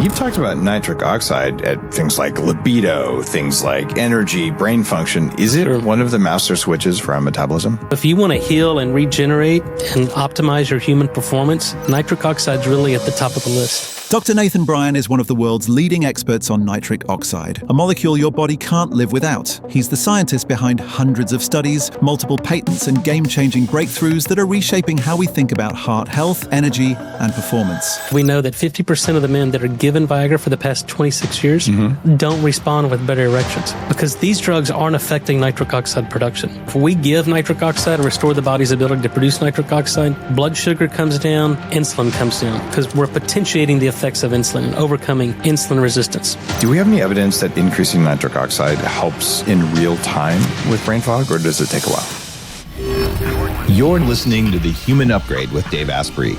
you've talked about nitric oxide at things like libido, things like energy, brain function. Is it one of the master switches for our metabolism? If you want to heal and regenerate and optimize your human performance, nitric oxide is really at the top of the list. Dr. Nathan Bryan is one of the world's leading experts on nitric oxide, a molecule your body can't live without. He's the scientist behind hundreds of studies, multiple patents, and game-changing breakthroughs that are reshaping how we think about heart health, energy, and performance. We know that 50% of the men that are given Viagra for the past 26 years don't respond with better erections because these drugs aren't affecting nitric oxide production. If we give nitric oxide and restore the body's ability to produce nitric oxide, blood sugar comes down, insulin comes down because we're potentiating the effects of insulin and overcoming insulin resistance. Do we have any evidence that increasing nitric oxide helps in real time with brain fog, or does it take a while? You're listening to The Human Upgrade with Dave Asprey.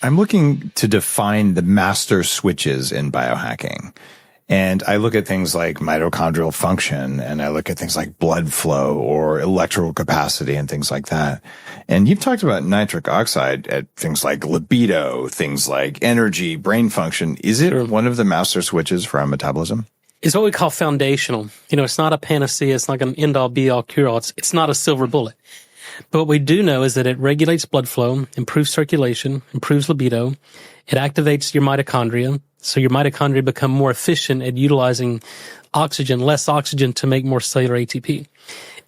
I'm looking to define the master switches in biohacking. And I look at things like mitochondrial function, and I look at things like blood flow or electrical capacity and things like that. And you've talked about nitric oxide at things like libido, things like energy, brain function. Is it one of the master switches for our metabolism? It's what we call foundational. It's not a panacea. It's not an end-all, be-all, cure-all. It's not a silver bullet. But what we do know is that it regulates blood flow, improves circulation, improves libido. It activates your mitochondria. So your mitochondria become more efficient at utilizing less oxygen to make more cellular ATP.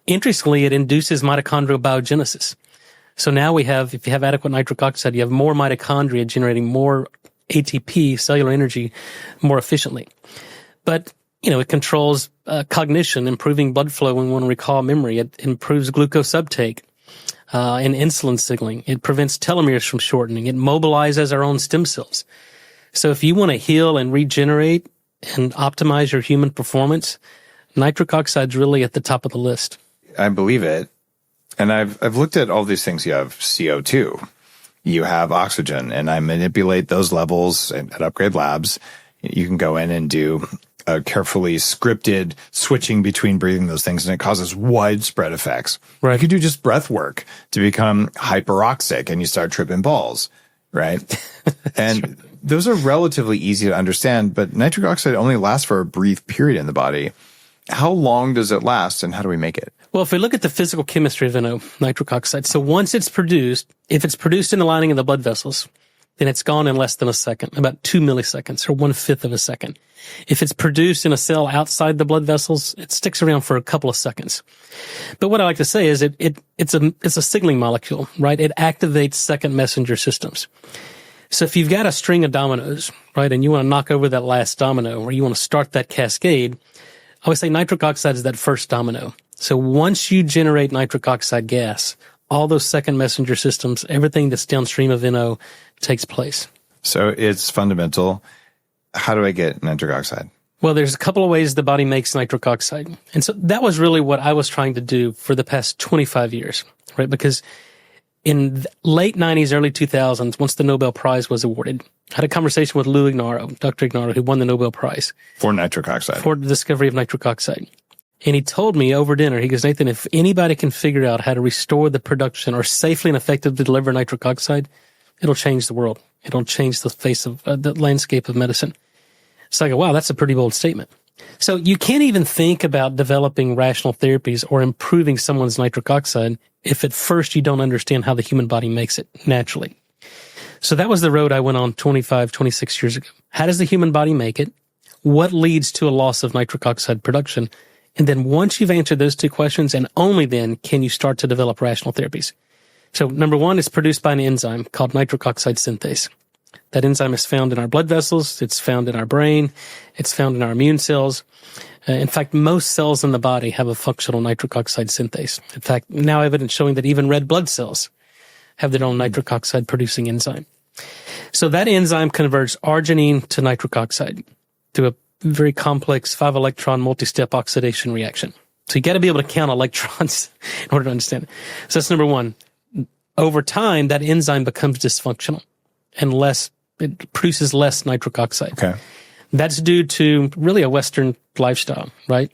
Interestingly, it induces mitochondrial biogenesis. So now if you have adequate nitric oxide, you have more mitochondria generating more ATP, cellular energy, more efficiently. But, it controls cognition, improving blood flow when we want to recall memory. It improves glucose uptake and insulin signaling. It prevents telomeres from shortening. It mobilizes our own stem cells. So if you want to heal and regenerate and optimize your human performance, nitric oxide is really at the top of the list. I believe it. And I've looked at all these things. You have CO2, you have oxygen, and I manipulate those levels at Upgrade Labs. You can go in and do a carefully scripted switching between breathing those things, and it causes widespread effects. Right. You could do just breath work to become hyperoxic, and you start tripping balls, right? And those are relatively easy to understand, but nitric oxide only lasts for a brief period in the body. How long does it last, and how do we make it? Well, if we look at the physical chemistry of NO, nitric oxide, so once it's produced, if it's produced in the lining of the blood vessels, then it's gone in less than a second, about 2 milliseconds or 1/5 of a second. If it's produced in a cell outside the blood vessels, it sticks around for a couple of seconds. But what I like to say is it's a signaling molecule, right? It activates second messenger systems. So if you've got a string of dominoes, right, and you want to knock over that last domino, or you want to start that cascade, I would say nitric oxide is that first domino. So once you generate nitric oxide gas, all those second messenger systems, everything that's downstream of NO takes place. So it's fundamental. How do I get nitric oxide? Well, there's a couple of ways the body makes nitric oxide. And so that was really what I was trying to do for the past 25 years, right? Because in the late 90s, early 2000s, once the Nobel Prize was awarded, I had a conversation with Dr. Ignarro, who won the Nobel Prize. For nitric oxide. For the discovery of nitric oxide. And he told me over dinner, he goes, Nathan, if anybody can figure out how to restore the production or safely and effectively deliver nitric oxide, it'll change the world. It'll change the face of the landscape of medicine. So I go, wow, that's a pretty bold statement. So you can't even think about developing rational therapies or improving someone's nitric oxide if at first you don't understand how the human body makes it naturally. So that was the road I went on 25, 26 years ago. How does the human body make it? What leads to a loss of nitric oxide production? And then once you've answered those two questions, and only then can you start to develop rational therapies. So number one, it's produced by an enzyme called nitric oxide synthase. That enzyme is found in our blood vessels. It's found in our brain. It's found in our immune cells. In fact, most cells in the body have a functional nitric oxide synthase. In fact, now evidence showing that even red blood cells have their own nitric oxide producing enzyme. So that enzyme converts arginine to nitric oxide through a very complex 5-electron multi-step oxidation reaction. So you got to be able to count electrons in order to understand it. So that's number one. Over time, that enzyme becomes dysfunctional and it produces less nitric oxide. Okay. That's due to really a Western lifestyle, right?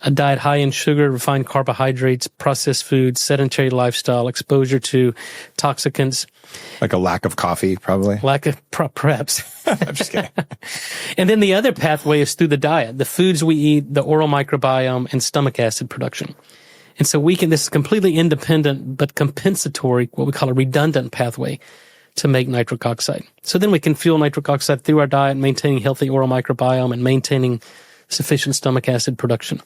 A diet high in sugar, refined carbohydrates, processed foods, sedentary lifestyle, exposure to toxicants. Like a lack of coffee, probably. Perhaps. I'm just kidding. And then the other pathway is through the diet, the foods we eat, the oral microbiome, and stomach acid production. And so this is completely independent but compensatory, what we call a redundant pathway to make nitric oxide. So then we can fuel nitric oxide through our diet, maintaining healthy oral microbiome and maintaining sufficient stomach acid production.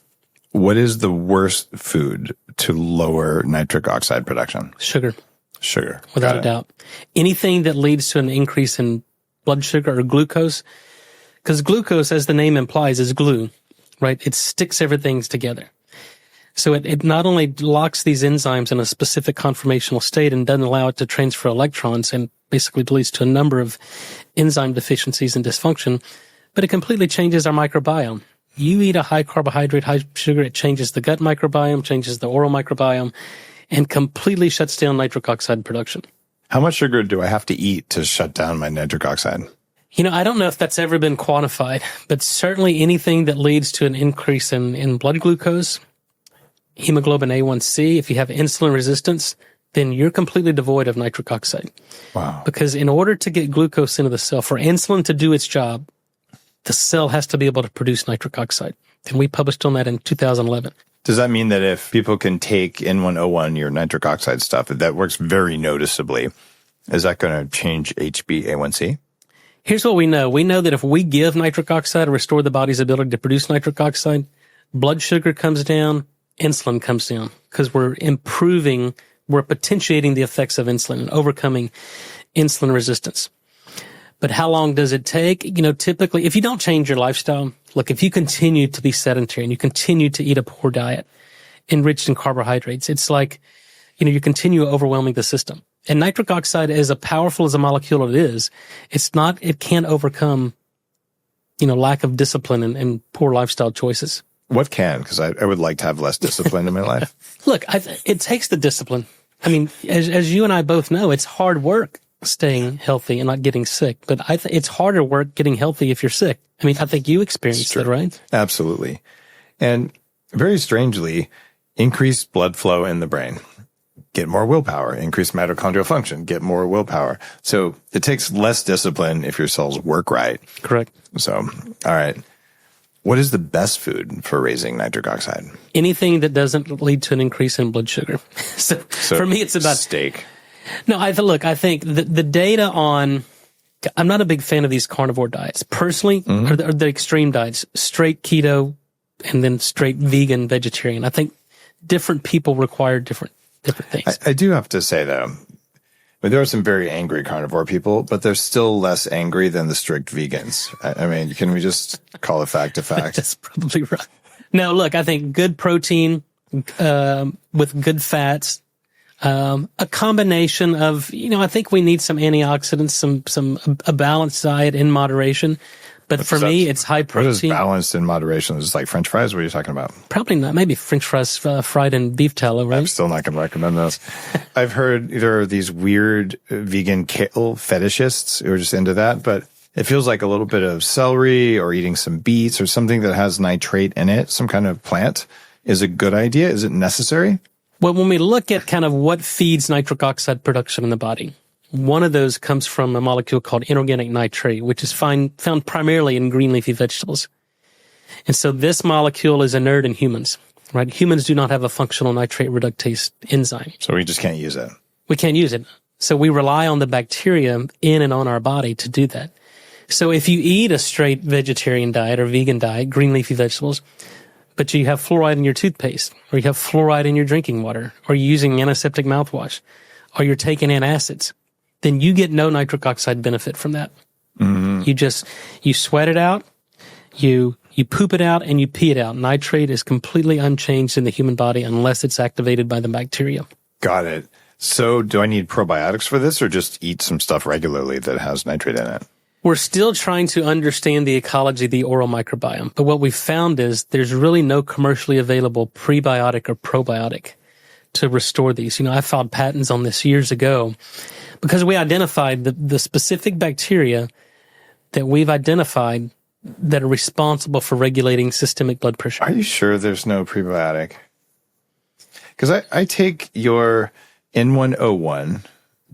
What is the worst food to lower nitric oxide production? Sugar. Sugar. Without a doubt. Anything that leads to an increase in blood sugar or glucose, because glucose, as the name implies, is glue, right? It sticks everything together. So it not only locks these enzymes in a specific conformational state and doesn't allow it to transfer electrons and basically leads to a number of enzyme deficiencies and dysfunction, but it completely changes our microbiome. You eat a high carbohydrate, high sugar, it changes the gut microbiome, changes the oral microbiome, and completely shuts down nitric oxide production. How much sugar do I have to eat to shut down my nitric oxide? I don't know if that's ever been quantified, but certainly anything that leads to an increase in blood glucose, hemoglobin A1C, if you have insulin resistance, then you're completely devoid of nitric oxide. Wow. Because in order to get glucose into the cell, for insulin to do its job, the cell has to be able to produce nitric oxide. And we published on that in 2011. Does that mean that if people can take N101, your nitric oxide stuff, that works very noticeably, is that going to change HbA1c? Here's what we know. We know that if we give nitric oxide or restore the body's ability to produce nitric oxide, blood sugar comes down, insulin comes down, because we're potentiating the effects of insulin and overcoming insulin resistance. But how long does it take? Typically, if you don't change your lifestyle, look, if you continue to be sedentary and you continue to eat a poor diet enriched in carbohydrates, it's like, you continue overwhelming the system. And nitric oxide, as powerful as a molecule it is, it can't overcome, lack of discipline and poor lifestyle choices. What can? Because I would like to have less discipline in my life. Look, it takes the discipline. I mean, as you and I both know, it's hard work staying healthy and not getting sick. But it's harder work getting healthy if you're sick. I mean, I think you experienced that, right? Absolutely. And very strangely, increased blood flow in the brain. Get more willpower, increase mitochondrial function, get more willpower. So it takes less discipline if your cells work right. Correct. So, all right. What is the best food for raising nitric oxide? Anything that doesn't lead to an increase in blood sugar. So for me, it's about steak. No, I think the data on, I'm not a big fan of these carnivore diets. Personally, or the extreme diets, straight keto and then straight vegan, vegetarian. I think different people require different things. I do have to say, though, there are some very angry carnivore people, but they're still less angry than the strict vegans. I mean, can we just call a fact a fact? That's probably right. No, look, I think good protein with good fats, a combination of, I think we need some antioxidants, a balanced diet in moderation. But for me, it's high protein. What is balanced in moderation? Is it like French fries? What are you talking about? Probably not. Maybe French fries fried in beef tallow, right? I'm still not going to recommend those. I've heard there are these weird vegan kale fetishists who are just into that, but it feels like a little bit of celery or eating some beets or something that has nitrate in it, some kind of plant, is a good idea. Is it necessary? Well, when we look at kind of what feeds nitric oxide production in the body, one of those comes from a molecule called inorganic nitrate, which is found primarily in green leafy vegetables. And so this molecule is inert in humans, right? Humans do not have a functional nitrate reductase enzyme. So we just can't use it. We can't use it. So we rely on the bacteria in and on our body to do that. So if you eat a straight vegetarian diet or vegan diet, green leafy vegetables, but you have fluoride in your toothpaste, or you have fluoride in your drinking water, or you're using antiseptic mouthwash, or you're taking antacids, then you get no nitric oxide benefit from that. Mm-hmm. You sweat it out, you poop it out, and you pee it out. Nitrate is completely unchanged in the human body unless it's activated by the bacteria. Got it. So do I need probiotics for this or just eat some stuff regularly that has nitrate in it? We're still trying to understand the ecology of the oral microbiome, but what we've found is there's really no commercially available prebiotic or probiotic to restore these. I filed patents on this years ago because we identified the specific bacteria that we've identified that are responsible for regulating systemic blood pressure. Are you sure there's no prebiotic? Because I take your N101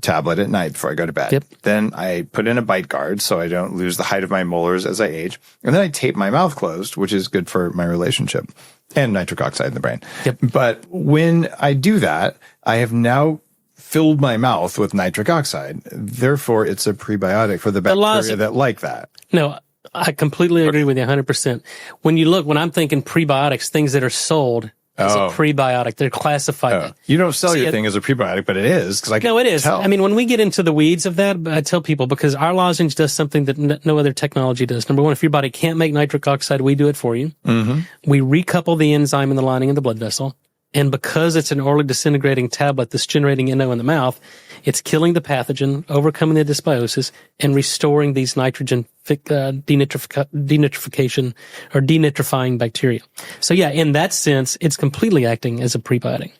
tablet at night before I go to bed. Yep. Then I put in a bite guard so I don't lose the height of my molars as I age. And then I tape my mouth closed, which is good for my relationship and nitric oxide in the brain. Yep. But when I do that, I have now filled my mouth with nitric oxide. Therefore, it's a prebiotic for the bacteria that like that. No, I completely agree with you 100%. When I'm thinking prebiotics, things that are sold as a prebiotic, they're classified. You don't sell your thing as a prebiotic, but it is. No, it is. Tell. I mean, when we get into the weeds of that, I tell people, because our lozenge does something that no other technology does. Number one, if your body can't make nitric oxide, we do it for you. Mm-hmm. We recouple the enzyme in the lining of the blood vessel. And because it's an orally disintegrating tablet that's generating NO in the mouth, it's killing the pathogen, overcoming the dysbiosis, and restoring these nitrogen denitrification or denitrifying bacteria. So yeah, in that sense, it's completely acting as a prebiotic.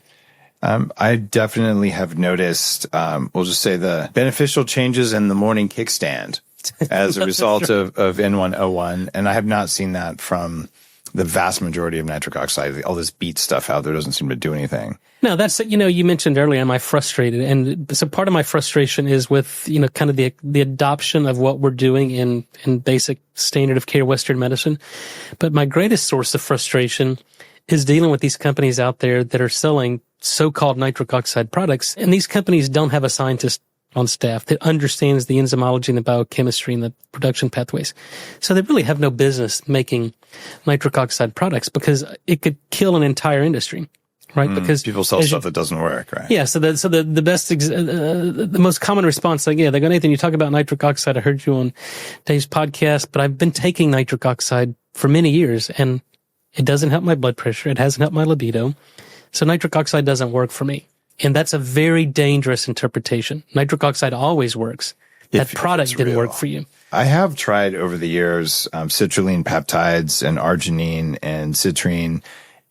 I definitely have noticed, we'll just say the beneficial changes in the morning kickstand as a result of N101. And I have not seen that from the vast majority of nitric oxide. All this beet stuff out there doesn't seem to do anything. No, that's, you mentioned earlier, am I frustrated? And so part of my frustration is with, kind of the adoption of what we're doing in basic standard of care Western medicine. But my greatest source of frustration is dealing with these companies out there that are selling so-called nitric oxide products. And these companies don't have a scientist on staff that understands the enzymology and the biochemistry and the production pathways. So they really have no business making nitric oxide products because it could kill an entire industry, right? Because people sell stuff that doesn't work, right? Yeah. So the best, the most common response, they go, Nathan, you talk about nitric oxide. I heard you on Dave's podcast, but I've been taking nitric oxide for many years and it doesn't help my blood pressure. It hasn't helped my libido. So nitric oxide doesn't work for me. And that's a very dangerous interpretation. Nitric oxide always works. That product didn't work for you. I have tried over the years citrulline peptides and arginine and citrine,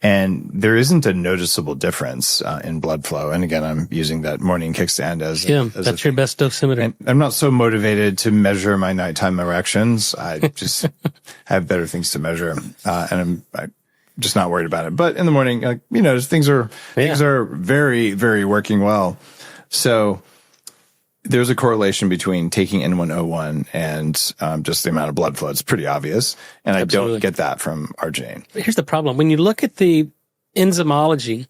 and there isn't a noticeable difference in blood flow. And again, I'm using that morning kickstand as that's your best dosimeter. And I'm not so motivated to measure my nighttime erections. I just have better things to measure, and I'm just not worried about it. But in the morning, things are very, very working well. So there's a correlation between taking N101 and just the amount of blood flow. It's pretty obvious. And Absolutely. I don't get that from arginine. Here's the problem. When you look at the enzymology,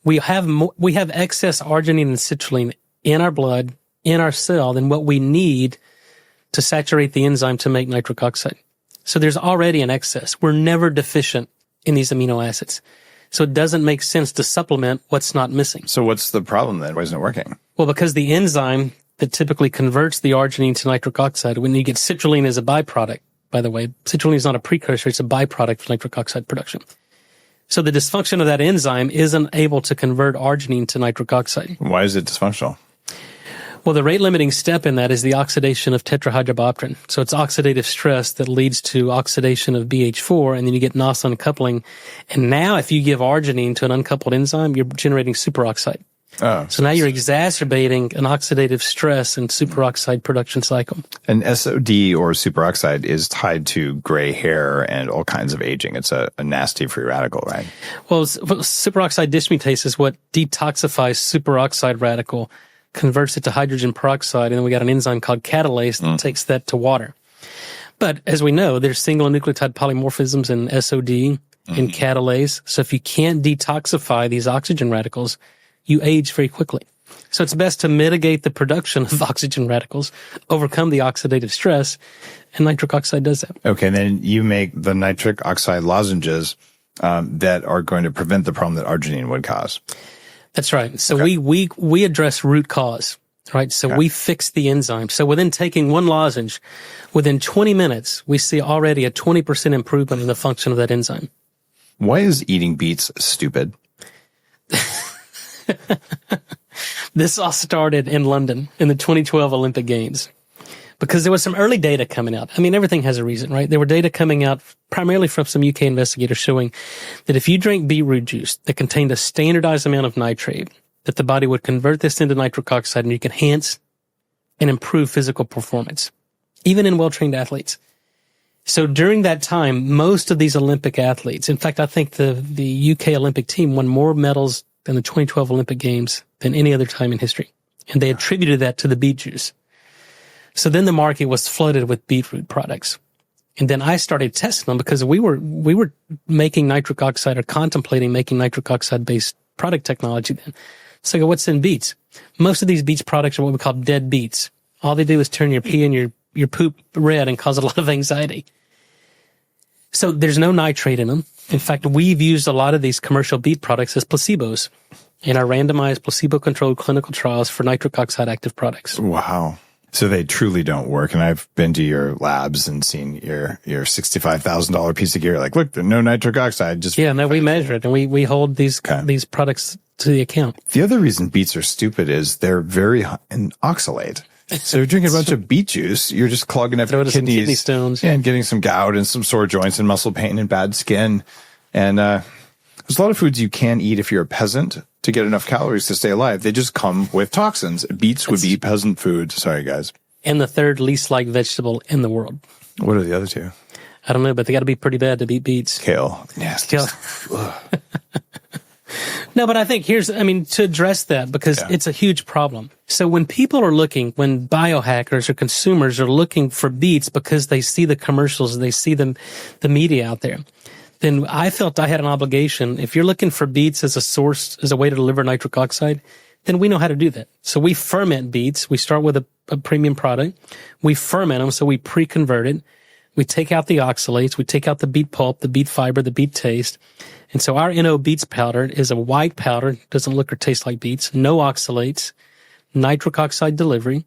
we have excess arginine and citrulline in our blood, in our cell, than what we need to saturate the enzyme to make nitric oxide. So there's already an excess. We're never deficient in these amino acids. So it doesn't make sense to supplement what's not missing. So what's the problem then? Why isn't it working? Well, because the enzyme that typically converts the arginine to nitric oxide, when you get citrulline as a byproduct, by the way, citrulline is not a precursor, it's a byproduct of nitric oxide production. So the dysfunction of that enzyme isn't able to convert arginine to nitric oxide. Why is it dysfunctional? Well, the rate-limiting step in that is the oxidation of tetrahydrobiopterin. So it's oxidative stress that leads to oxidation of BH4, and then you get NOS uncoupling. And now if you give arginine to an uncoupled enzyme, you're generating superoxide. Oh, so now you're exacerbating an oxidative stress and superoxide production cycle. And SOD or superoxide is tied to gray hair and all kinds of aging. It's a nasty free radical, right? Well, superoxide dismutase is what detoxifies superoxide radical, converts it to hydrogen peroxide, and then we got an enzyme called catalase that takes that to water. But as we know, there's single nucleotide polymorphisms in SOD and catalase. So if you can't detoxify these oxygen radicals, you age very quickly. So it's best to mitigate the production of oxygen radicals, overcome the oxidative stress, and nitric oxide does that. Okay, and then you make the nitric oxide lozenges that are going to prevent the problem that arginine would cause. That's right. So we address root cause, right? So we fix the enzyme. So within taking one lozenge, within 20 minutes, we see already a 20% improvement in the function of that enzyme. Why is eating beets stupid? This all started in London in the 2012 Olympic Games because there was some early data coming out. I mean, everything has a reason, right? There were data coming out primarily from some UK investigators showing that if you drink beetroot juice that contained a standardized amount of nitrate, that the body would convert this into nitric oxide and you can enhance and improve physical performance, even in well-trained athletes. So during that time, most of these Olympic athletes, in fact, I think the UK Olympic team won more medals in the 2012 Olympic Games than any other time in history. And they attributed that to the beet juice. So then the market was flooded with beetroot products. And then I started testing them because we were making nitric oxide or contemplating making nitric oxide based product technology then. So I go, what's in beets? Most of these beets products are what we call dead beets. All they do is turn your pee and your poop red and cause a lot of anxiety. So there's no nitrate in them. In fact, we've used a lot of these commercial beet products as placebos in our randomized placebo-controlled clinical trials for nitric oxide active products. Wow. So they truly don't work. And I've been to your labs and seen your $65,000 piece of gear. Like, look, there's no nitric oxide. We measure it and we hold these products to the account. The other reason beets are stupid is they're very high in oxalate. So you're drinking a bunch of beet juice, you're just clogging up your kidneys, kidney stones, and getting some gout and some sore joints and muscle pain and bad skin. And there's a lot of foods you can eat if you're a peasant to get enough calories to stay alive. They just come with toxins. Beets would be peasant food. Sorry, guys. And the third least liked vegetable in the world. What are the other two? I don't know, but they got to be pretty bad to beat beets. Kale. Yes. Kale. No, but I think to address that, because it's a huge problem. So when people are looking, when biohackers or consumers are looking for beets because they see the commercials, they see the media out there, then I felt I had an obligation. If you're looking for beets as a source, as a way to deliver nitric oxide, then we know how to do that. So we ferment beets. We start with a premium product. We ferment them, so we pre-convert it. We take out the oxalates. We take out the beet pulp, the beet fiber, the beet taste. And so our NO beets powder is a white powder, doesn't look or taste like beets, no oxalates, nitric oxide delivery,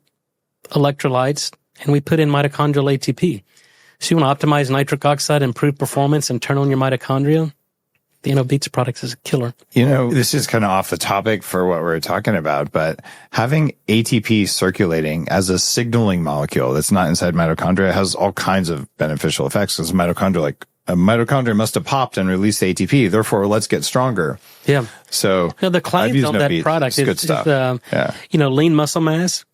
electrolytes, and we put in mitochondrial ATP. So you want to optimize nitric oxide, improve performance, and turn on your mitochondria? The NO beets product is a killer. This is kind of off the topic for what we're talking about, but having ATP circulating as a signaling molecule that's not inside mitochondria has all kinds of beneficial effects. Because a mitochondria must have popped and released ATP. Therefore, let's get stronger. Yeah. So the claims on that product is good stuff. Lean muscle mass,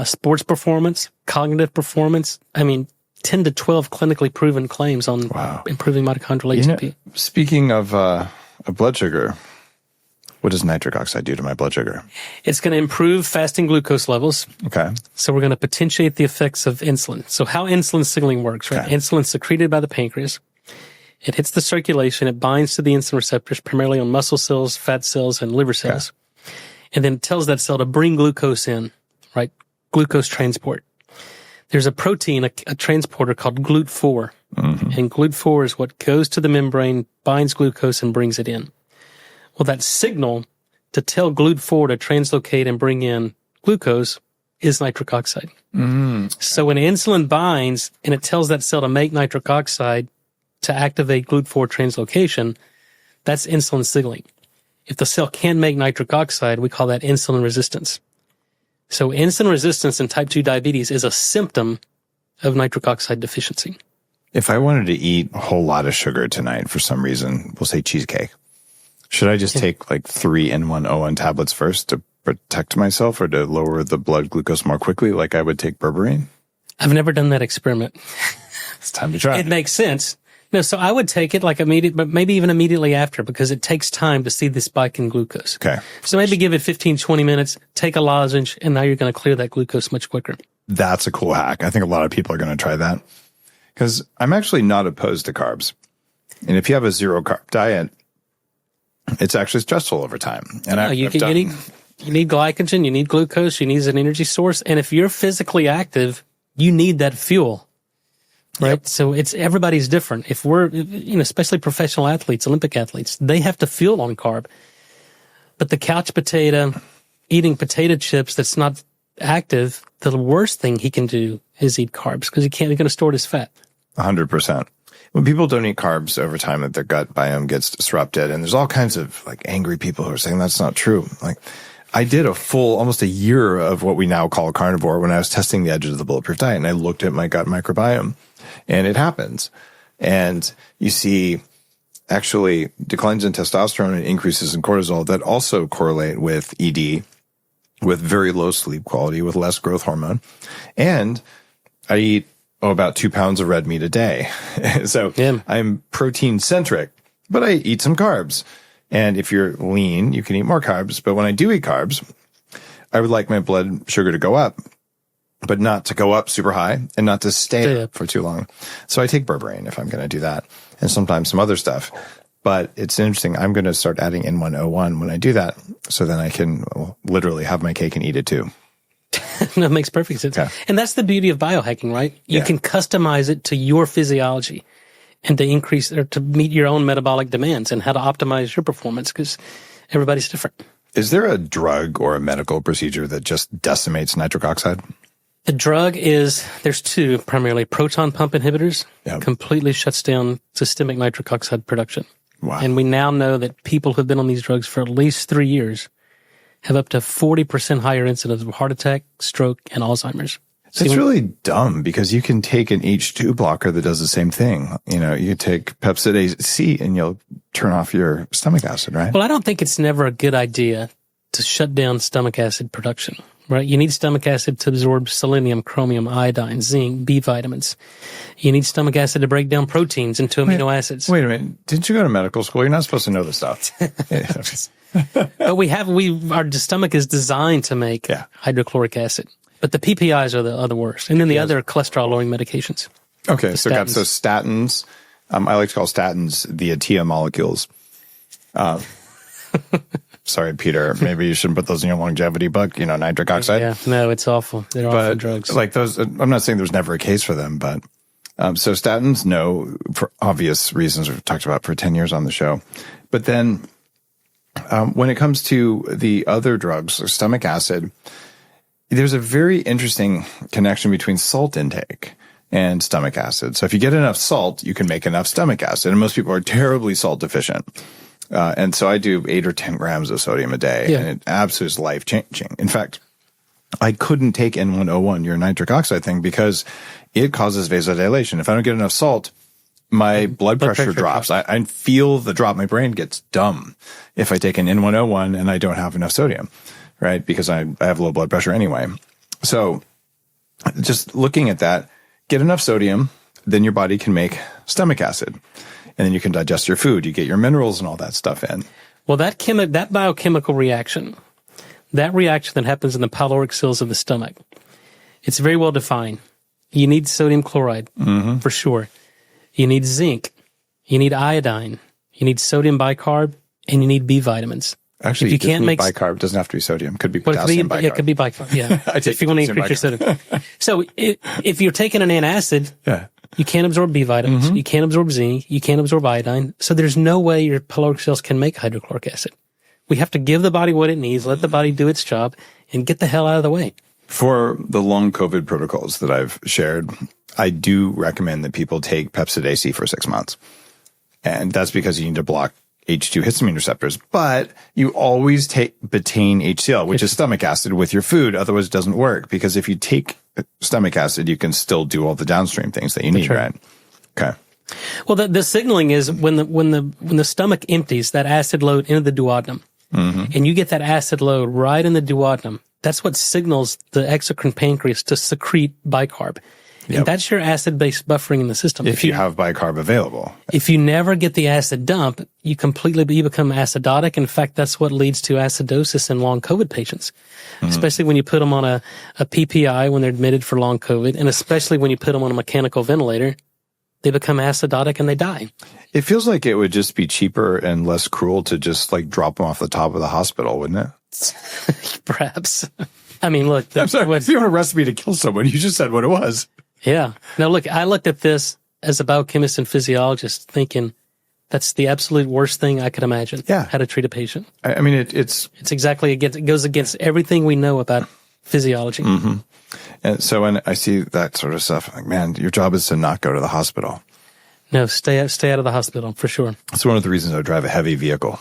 sports performance, cognitive performance. 10 to 12 clinically proven claims on improving mitochondrial ATP. Speaking of blood sugar, what does nitric oxide do to my blood sugar? It's going to improve fasting glucose levels. Okay. So we're going to potentiate the effects of insulin. So how insulin signaling works, right? Okay. Insulin secreted by the pancreas. It hits the circulation. It binds to the insulin receptors, primarily on muscle cells, fat cells, and liver cells. Okay. And then it tells that cell to bring glucose in, right? Glucose transport. There's a protein, a transporter called GLUT4. Mm-hmm. And GLUT4 is what goes to the membrane, binds glucose, and brings it in. Well, that signal to tell GLUT4 to translocate and bring in glucose is nitric oxide. Mm-hmm. So when insulin binds and it tells that cell to make nitric oxide to activate GLUT4 translocation, that's insulin signaling. If the cell can't make nitric oxide, we call that insulin resistance. So insulin resistance in type 2 diabetes is a symptom of nitric oxide deficiency. If I wanted to eat a whole lot of sugar tonight for some reason, we'll say cheesecake, should I just take like 3 N101 tablets first to protect myself or to lower the blood glucose more quickly like I would take berberine? I've never done that experiment. It's time to try. It makes sense. No, so I would take it like but maybe even immediately after, because it takes time to see the spike in glucose. Okay. So maybe give it 15, 20 minutes, take a lozenge, and now you're going to clear that glucose much quicker. That's a cool hack. I think a lot of people are going to try that because I'm actually not opposed to carbs. And if you have a zero carb diet, it's actually stressful over time. And you need glycogen, you need glucose, you need an energy source. And if you're physically active, you need that fuel. Right. Yep. So everybody's different. If we're, especially professional athletes, Olympic athletes, they have to fuel on carb. But the couch potato, eating potato chips that's not active, the worst thing he can do is eat carbs because he's going to store it as fat. 100%. When people don't eat carbs over time, that their gut biome gets disrupted. And there's all kinds of angry people who are saying that's not true. I did almost a year of what we now call carnivore when I was testing the edges of the bulletproof diet, and I looked at my gut microbiome, and it happens. And you see actually declines in testosterone and increases in cortisol that also correlate with ED, with very low sleep quality, with less growth hormone. And I eat about 2 pounds of red meat a day. So I'm protein centric, but I eat some carbs. And if you're lean, you can eat more carbs. But when I do eat carbs, I would like my blood sugar to go up, but not to go up super high and not to stay up for too long. So I take berberine if I'm going to do that, and sometimes some other stuff. But it's interesting. I'm going to start adding N101 when I do that, so then I can literally have my cake and eat it too. That makes perfect sense. Yeah. And that's the beauty of biohacking, right? You can customize it to your physiology and to increase or to meet your own metabolic demands and how to optimize your performance, because everybody's different. Is there a drug or a medical procedure that just decimates nitric oxide? The drug is, there's two primarily. Proton pump inhibitors completely shuts down systemic nitric oxide production. Wow. And we now know that people who've been on these drugs for at least 3 years have up to 40% higher incidence of heart attack, stroke, and Alzheimer's. So it's really dumb, because you can take an H2 blocker that does the same thing. You know, you take Pepcid C and you'll turn off your stomach acid, right? Well, I don't think it's never a good idea to shut down stomach acid production, right? You need stomach acid to absorb selenium, chromium, iodine, zinc, B vitamins. You need stomach acid to break down proteins into amino acids. Wait a minute. Didn't you go to medical school? You're not supposed to know this stuff. But our stomach is designed to make hydrochloric acid. But the PPIs are the worst. And then the other cholesterol-lowering medications. Okay, so statins. I like to call statins the ATIA molecules. Sorry, Peter. Maybe you shouldn't put those in your longevity book, nitric oxide. Yeah, no, it's awful. They're awful drugs. Like those, I'm not saying there's never a case for them, but so statins, no, for obvious reasons we've talked about for 10 years on the show. But then when it comes to the other drugs, stomach acid, there's a very interesting connection between salt intake and stomach acid. So if you get enough salt, you can make enough stomach acid. And most people are terribly salt deficient. And so I do 8 or 10 grams of sodium a day, and it absolutely is life changing. In fact, I couldn't take N101, your nitric oxide thing, because it causes vasodilation. If I don't get enough salt, my blood pressure drops. I feel the drop. My brain gets dumb if I take an N101 and I don't have enough sodium, right? Because I have low blood pressure anyway. So just looking at that, get enough sodium, then your body can make stomach acid. And then you can digest your food. You get your minerals and all that stuff in. Well, that biochemical reaction, that happens in the pyloric cells of the stomach, it's very well defined. You need sodium chloride, for sure. You need zinc. You need iodine. You need sodium bicarb, and you need B vitamins. Actually, you can't make bicarb. It doesn't have to be sodium. It could be potassium bicarb. Yeah, it could be bicarb. Yeah, if you want to increase your sodium. So if you're taking an antacid, you can't absorb B vitamins. You can't absorb zinc. You can't absorb iodine. So there's no way your pyloric cells can make hydrochloric acid. We have to give the body what it needs, let the body do its job, and get the hell out of the way. For the long COVID protocols that I've shared, I do recommend that people take Pepcid AC for 6 months. And that's because you need to block H2 histamine receptors, but you always take betaine HCl, which is stomach acid, with your food. Otherwise, it doesn't work, because if you take stomach acid, you can still do all the downstream things that you need, right? Okay. Well, the signaling is when the stomach empties that acid load into the duodenum, and you get that acid load right in the duodenum. That's what signals the exocrine pancreas to secrete bicarb. And that's your acid-based buffering in the system. If you have bicarb available. If you never get the acid dump, you become acidotic. In fact, that's what leads to acidosis in long COVID patients, especially when you put them on a PPI when they're admitted for long COVID, and especially when you put them on a mechanical ventilator, they become acidotic and they die. It feels like it would just be cheaper and less cruel to just drop them off the top of the hospital, wouldn't it? Perhaps. I mean, look. I'm sorry, if you want a recipe to kill someone, you just said what it was. Yeah. Now, look, I looked at this as a biochemist and physiologist thinking that's the absolute worst thing I could imagine. Yeah. How to treat a patient. I mean, it's exactly it goes against everything we know about physiology. And so when I see that sort of stuff, I'm like, man, your job is to not go to the hospital. No, stay out of the hospital for sure. That's one of the reasons I drive a heavy vehicle.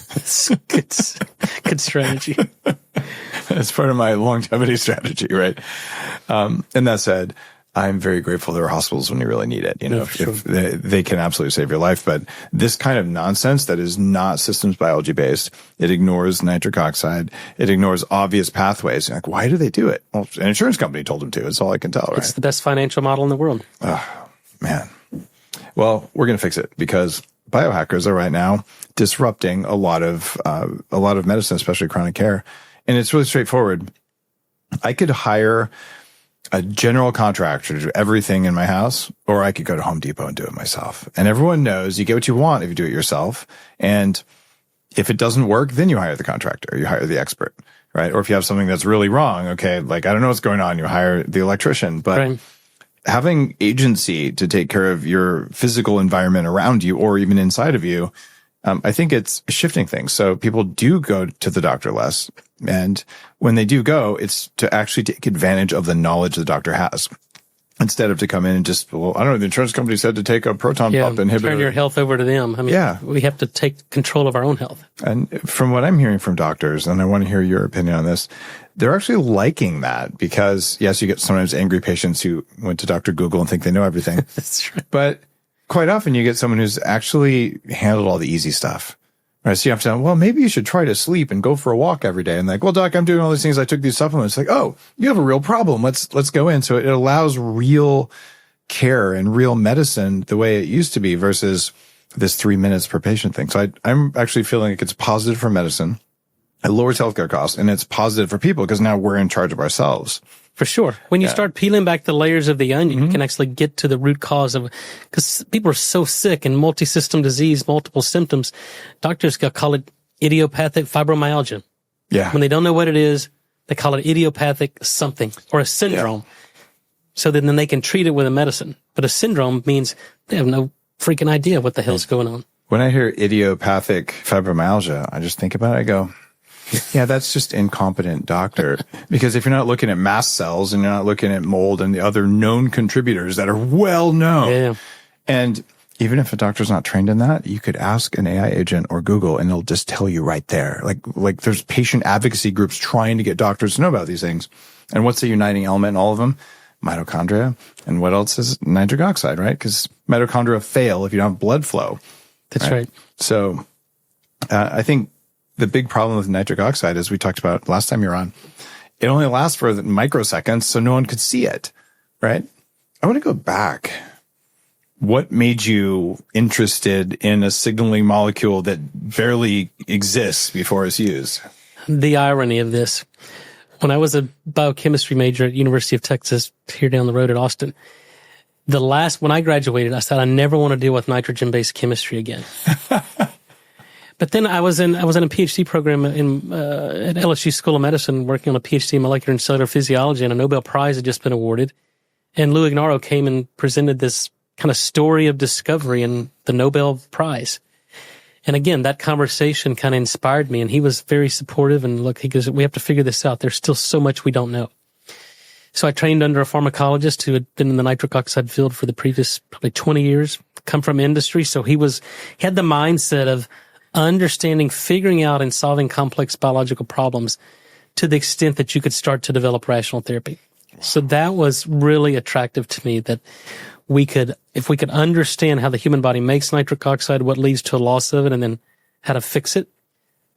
That's good strategy. It's part of my longevity strategy, right? And that said, I'm very grateful there are hospitals when you really need it. If they can absolutely save your life. But this kind of nonsense that is not systems biology based, it ignores nitric oxide. It ignores obvious pathways. You're like, why do they do it? Well, an insurance company told them to. It's all I can tell, right? It's the best financial model in the world. Oh, man. Well, we're going to fix it because biohackers are right now disrupting a lot of medicine, especially chronic care. And it's really straightforward. I could hire a general contractor to do everything in my house, or I could go to Home Depot and do it myself. And everyone knows you get what you want if you do it yourself. And if it doesn't work, then you hire the contractor, you hire the expert, right? Or if you have something that's really wrong, okay, like I don't know what's going on, you hire the electrician. But right. Having agency to take care of your physical environment around you or even inside of you, I think it's shifting things. So people do go to the doctor less. And when they do go, it's to actually take advantage of the knowledge the doctor has instead of to come in and just, well, I don't know, the insurance company said to take a proton pump inhibitor. Turn your health over to them. I mean, we have to take control of our own health. And from what I'm hearing from doctors, and I want to hear your opinion on this, they're actually liking that because, yes, you get sometimes angry patients who went to Dr. Google and think they know everything. That's true. But quite often you get someone who's actually handled all the easy stuff. Right. So you have to say, well, maybe you should try to sleep and go for a walk every day. And like, well, doc, I'm doing all these things. I took these supplements. Like, oh, you have a real problem. Let's go in. So it allows real care and real medicine the way it used to be versus this 3 minutes per patient thing. So I'm actually feeling like it's positive for medicine. It lowers healthcare costs and it's positive for people because now we're in charge of ourselves. For sure. When you start peeling back the layers of the onion, you can actually get to the root cause of, because people are so sick and multi-system disease, multiple symptoms. Doctors call it idiopathic fibromyalgia. Yeah. When they don't know what it is, they call it idiopathic something or a syndrome. Yeah. So then they can treat it with a medicine. But a syndrome means they have no freaking idea what the hell's going on. When I hear idiopathic fibromyalgia, I just think about it. I go, yeah, that's just incompetent doctor. Because if you're not looking at mast cells and you're not looking at mold and the other known contributors that are well known. And even if a doctor's not trained in that, you could ask an AI agent or Google and it'll just tell you right there. Like there's patient advocacy groups trying to get doctors to know about these things. And what's the uniting element in all of them? Mitochondria. And what else is nitric oxide, right? Because mitochondria fail if you don't have blood flow. That's right. So I think the big problem with nitric oxide, as we talked about last time you were on, it only lasts for microseconds, so no one could see it, right? I want to go back. What made you interested in a signaling molecule that barely exists before it's used? The irony of this. When I was a biochemistry major at University of Texas, here down the road at Austin, when I graduated, I said, I never want to deal with nitrogen-based chemistry again. But then I was in a PhD program at LSU School of Medicine working on a PhD in molecular and cellular physiology, and a Nobel Prize had just been awarded. And Lou Ignarro came and presented this kind of story of discovery and the Nobel Prize. And again, that conversation kind of inspired me, and he was very supportive. And look, he goes, we have to figure this out. There's still so much we don't know. So I trained under a pharmacologist who had been in the nitric oxide field for the previous probably 20 years, come from industry. So he had the mindset of understanding, figuring out, and solving complex biological problems to the extent that you could start to develop rational therapy. So that was really attractive to me, that if we could understand how the human body makes nitric oxide, what leads to a loss of it, and then how to fix it,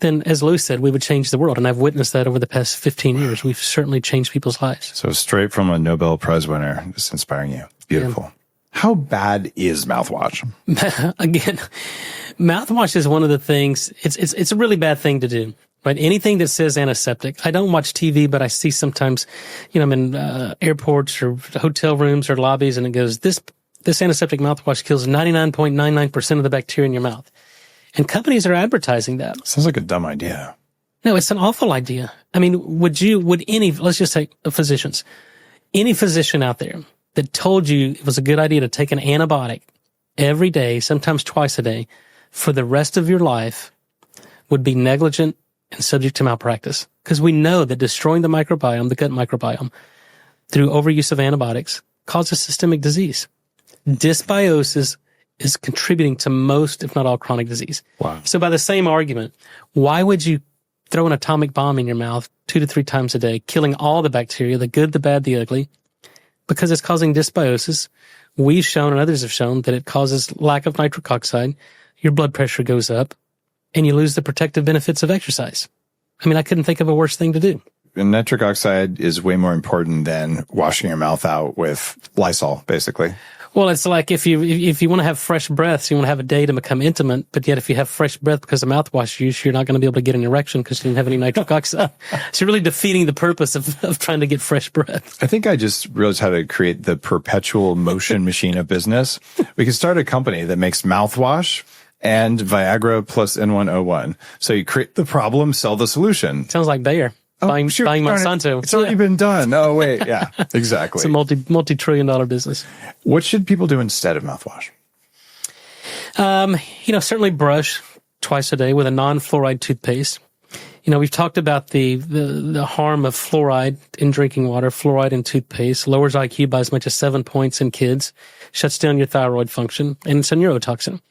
then, as Lou said, we would change the world. And I've witnessed that over the past 15 years. We've certainly changed people's lives. So straight from a Nobel Prize winner, just inspiring you. Beautiful. Yeah. How bad is mouthwash? Again, mouthwash is one of the things, it's a really bad thing to do, right? Anything that says antiseptic. I don't watch TV, but I see sometimes, I'm in airports or hotel rooms or lobbies, and it goes, this antiseptic mouthwash kills 99.99% of the bacteria in your mouth. And companies are advertising that. Sounds like a dumb idea. No, it's an awful idea. I mean, let's just say physicians, any physician out there that told you it was a good idea to take an antibiotic every day, sometimes twice a day, for the rest of your life would be negligent and subject to malpractice. Because we know that destroying the microbiome, the gut microbiome, through overuse of antibiotics causes systemic disease. Dysbiosis is contributing to most, if not all, chronic disease. Wow. So by the same argument, why would you throw an atomic bomb in your mouth 2 to 3 times a day, killing all the bacteria, the good, the bad, the ugly, because it's causing dysbiosis. We've shown and others have shown that it causes lack of nitric oxide. Your blood pressure goes up and you lose the protective benefits of exercise. I mean, I couldn't think of a worse thing to do. And nitric oxide is way more important than washing your mouth out with Lysol, basically. Well, it's like if you want to have fresh breaths, you want to have a day to become intimate, but yet if you have fresh breath because of mouthwash use, you're not going to be able to get an erection because you didn't have any nitric oxide. So you're really defeating the purpose of trying to get fresh breath. I think I just realized how to create the perpetual motion machine of business. We could start a company that makes mouthwash and Viagra plus N101. So you create the problem, sell the solution. Sounds like Bayer. Buying Monsanto. It's already been done. Oh, wait. Yeah, exactly. It's a multi-trillion-dollar business. What should people do instead of mouthwash? Certainly brush twice a day with a non-fluoride toothpaste. We've talked about the harm of fluoride in drinking water, fluoride in toothpaste, lowers IQ by as much as 7 points in kids, shuts down your thyroid function, and it's a neurotoxin.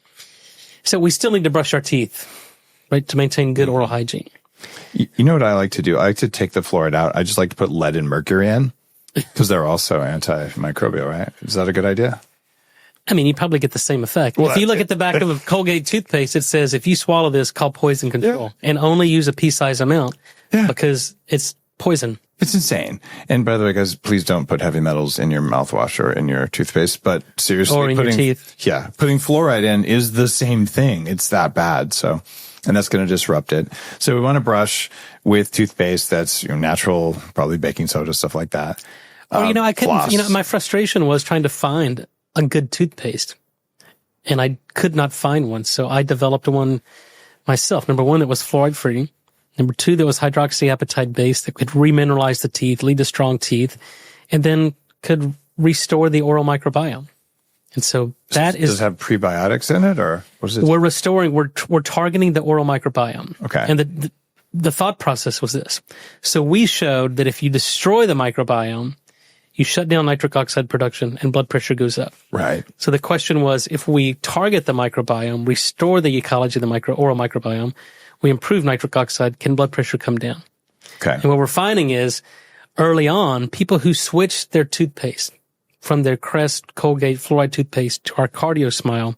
So we still need to brush our teeth, right, to maintain good oral hygiene. You know what I like to do? I like to take the fluoride out. I just like to put lead and mercury in because they're also antimicrobial, right? Is that a good idea? I mean, you probably get the same effect. Well, if you look at the back of a Colgate toothpaste, it says, if you swallow this, call poison control and only use a pea-sized amount because it's poison. It's insane. And by the way, guys, please don't put heavy metals in your mouthwash or in your toothpaste. But seriously, or in your teeth. Yeah, putting fluoride in is the same thing. It's that bad. So, and that's going to disrupt it. So we want to brush with toothpaste that's natural, probably baking soda, stuff like that. Well, I couldn't. Floss. My frustration was trying to find a good toothpaste, and I could not find one. So I developed one myself. Number one, that was fluoride free. Number two, that was hydroxyapatite based that could remineralize the teeth, lead to strong teeth, and then could restore the oral microbiome. And so does it have prebiotics in it, or what is it? We're restoring, we're targeting the oral microbiome. Okay. And the thought process was this. So we showed that if you destroy the microbiome, you shut down nitric oxide production and blood pressure goes up. Right. So the question was, if we target the microbiome, restore the ecology of the oral microbiome, we improve nitric oxide, can blood pressure come down? Okay. And what we're finding is early on, people who switched their toothpaste from their Crest Colgate fluoride toothpaste to our Cardio Smile,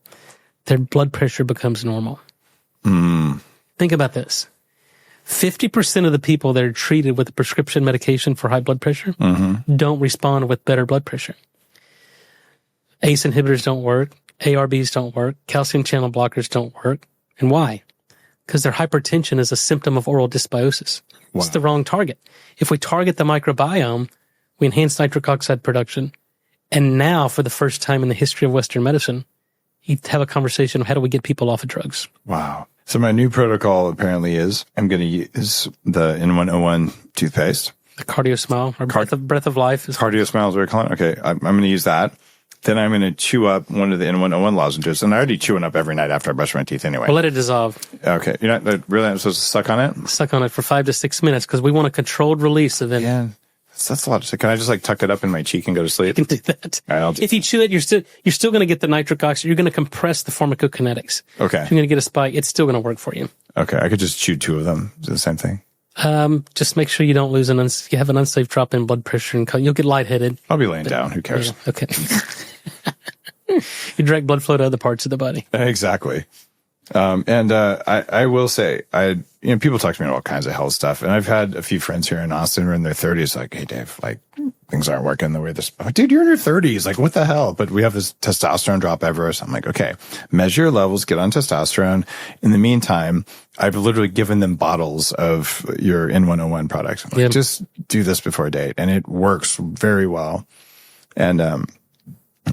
their blood pressure becomes normal. Think about this. 50% of the people that are treated with a prescription medication for high blood pressure don't respond with better blood pressure. ACE inhibitors don't work. ARBs don't work. Calcium channel blockers don't work. And why? Because their hypertension is a symptom of oral dysbiosis. Wow. It's the wrong target. If we target the microbiome, we enhance nitric oxide production. And now, for the first time in the history of Western medicine, you have a conversation of how do we get people off of drugs. Wow. So my new protocol apparently is I'm going to use the N101 toothpaste. The Cardio Smile, or breath of life. Cardio Smile is what we call it. Okay, I'm going to use that. Then I'm going to chew up one of the N101 lozenges. And I already chew it up every night after I brush my teeth anyway. Well, let it dissolve. Okay. You're not really supposed to suck on it? Suck on it for 5 to 6 minutes because we want a controlled release of it. Yeah. That's a lot. Can I just tuck it up in my cheek and go to sleep? You can do that. Right, if you chew it, you're still going to get the nitric oxide. You're going to compress the pharmacokinetics. Okay. You're going to get a spike. It's still going to work for you. Okay. I could just chew 2 of them. Is it the same thing? Just make sure you don't lose you have an unsafe drop in blood pressure and you'll get lightheaded. I'll be laying down. Who cares? Yeah, okay. You direct blood flow to other parts of the body. Exactly. I will say, people talk to me about all kinds of health stuff, and I've had a few friends here in Austin who are in their 30s, like, hey, Dave, things aren't working the way this, dude, you're in your 30s. Like, what the hell? But we have this testosterone drop Everest. I'm like, okay, measure your levels, get on testosterone. In the meantime, I've literally given them bottles of your N101 products. I'm like, just do this before a date. And it works very well. And,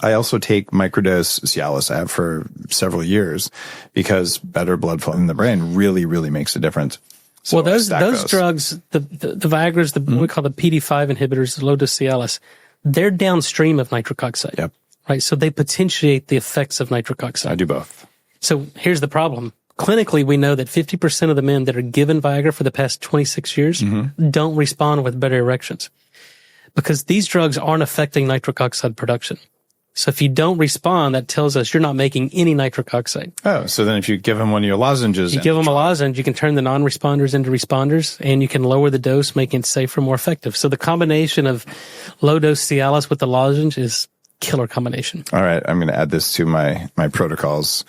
I also take microdose Cialis. I have for several years because better blood flow in the brain really, really makes a difference. So well, those drugs, the Viagra's, we call the PD5 inhibitors, the low dose Cialis, they're downstream of nitric oxide. Yep. Right. So they potentiate the effects of nitric oxide. I do both. So here's the problem. Clinically, we know that 50% of the men that are given Viagra for the past 26 years don't respond with better erections because these drugs aren't affecting nitric oxide production. So if you don't respond, that tells us you're not making any nitric oxide. Oh, so then if you give them one of your lozenges, you give them a lozenge, you can turn the non-responders into responders, and you can lower the dose, making it safer, more effective. So the combination of low-dose Cialis with the lozenge is killer combination. All right, I'm going to add this to my protocols.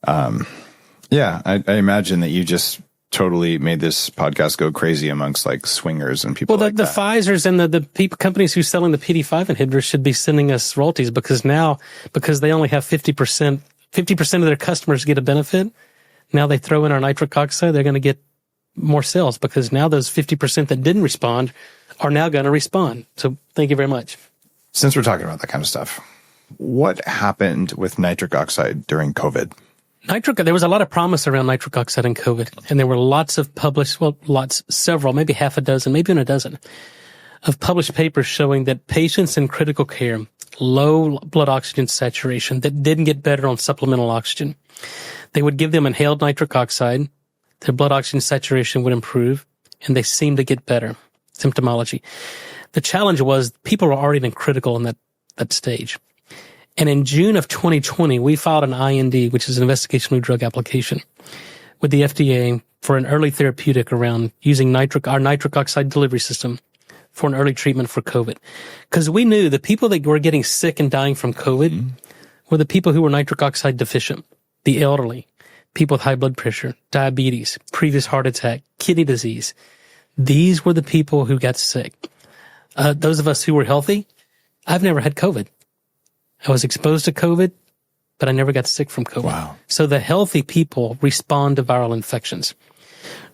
Yeah, I imagine that you just totally made this podcast go crazy amongst like swingers and people. Well, the Pfizers and the people, companies who selling the PD5 inhibitors should be sending us royalties because they only have 50% of their customers get a benefit. Now they throw in our nitric oxide, they're going to get more sales because now those 50% that didn't respond are now going to respond. So thank you very much. Since we're talking about that kind of stuff, what happened with nitric oxide during COVID? There was a lot of promise around nitric oxide in COVID, and there were lots of several, maybe half a dozen, maybe even a dozen, of published papers showing that patients in critical care, low blood oxygen saturation, that didn't get better on supplemental oxygen, they would give them inhaled nitric oxide, their blood oxygen saturation would improve, and they seemed to get better. Symptomology. The challenge was people were already in critical in that stage. And in June of 2020, we filed an IND, which is an investigational new drug application, with the FDA for an early therapeutic around using our nitric oxide delivery system for an early treatment for COVID. Because we knew the people that were getting sick and dying from COVID were the people who were nitric oxide deficient, the elderly, people with high blood pressure, diabetes, previous heart attack, kidney disease. These were the people who got sick. Those of us who were healthy, I've never had COVID. I was exposed to COVID, but I never got sick from COVID. Wow. So the healthy people respond to viral infections,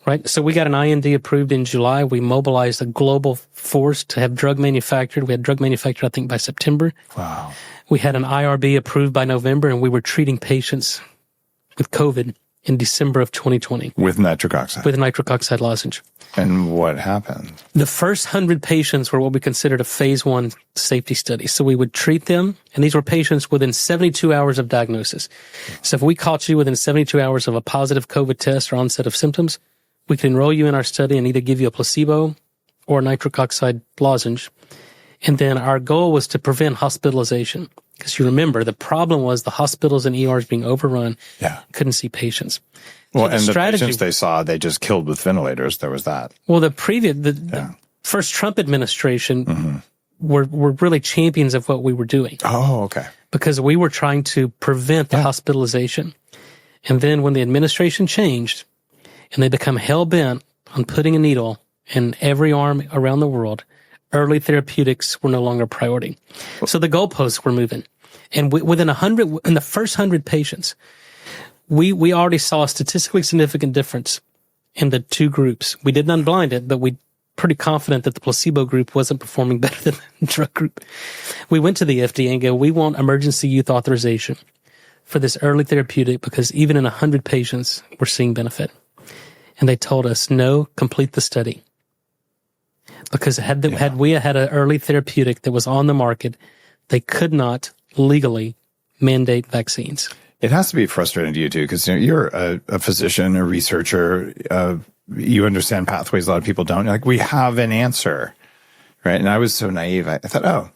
right? So we got an IND approved in July. We mobilized a global force to have drug manufactured. We had drug manufactured, I think, by September. Wow. We had an IRB approved by November, and we were treating patients with COVID in December of 2020. With nitric oxide? With nitric oxide lozenge. And what happened? The first 100 patients were what we considered a phase 1 safety study. So we would treat them, and these were patients within 72 hours of diagnosis. So if we caught you within 72 hours of a positive COVID test or onset of symptoms, we could enroll you in our study and either give you a placebo or a nitric oxide lozenge. And then our goal was to prevent hospitalization. Because you remember, the problem was the hospitals and ERs being overrun, couldn't see patients. Well, and the patients they saw, they just killed with ventilators. There was that. Well, the first Trump administration were really champions of what we were doing. Oh, okay. Because we were trying to prevent the hospitalization. And then when the administration changed and they become hell-bent on putting a needle in every arm around the world, early therapeutics were no longer a priority. So the goalposts were moving. And within in the first 100 patients, we already saw a statistically significant difference in the two groups. We didn't unblind it, but we pretty confident that the placebo group wasn't performing better than the drug group. We went to the FDA and go, we want emergency use authorization for this early therapeutic because even in 100 patients, we're seeing benefit. And they told us, no, complete the study. Because had we had an early therapeutic that was on the market, they could not legally mandate vaccines. It has to be frustrating to you too, because you're a physician, a researcher. You understand pathways a lot of people don't. Like, we have an answer, right? And I was so naive. I thought,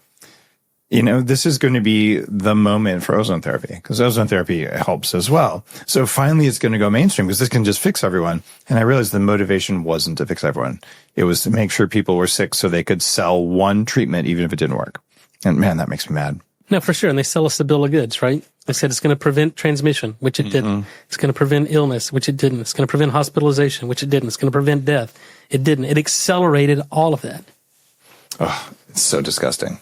this is going to be the moment for ozone therapy, because ozone therapy helps as well. So finally it's going to go mainstream because this can just fix everyone. And I realized the motivation wasn't to fix everyone. It was to make sure people were sick so they could sell one treatment even if it didn't work. And man, that makes me mad. No, for sure. And they sell us the bill of goods, right? They said it's going to prevent transmission, which it didn't. It's going to prevent illness, which it didn't. It's going to prevent hospitalization, which it didn't. It's going to prevent death. It didn't. It accelerated all of that. Oh, it's so disgusting.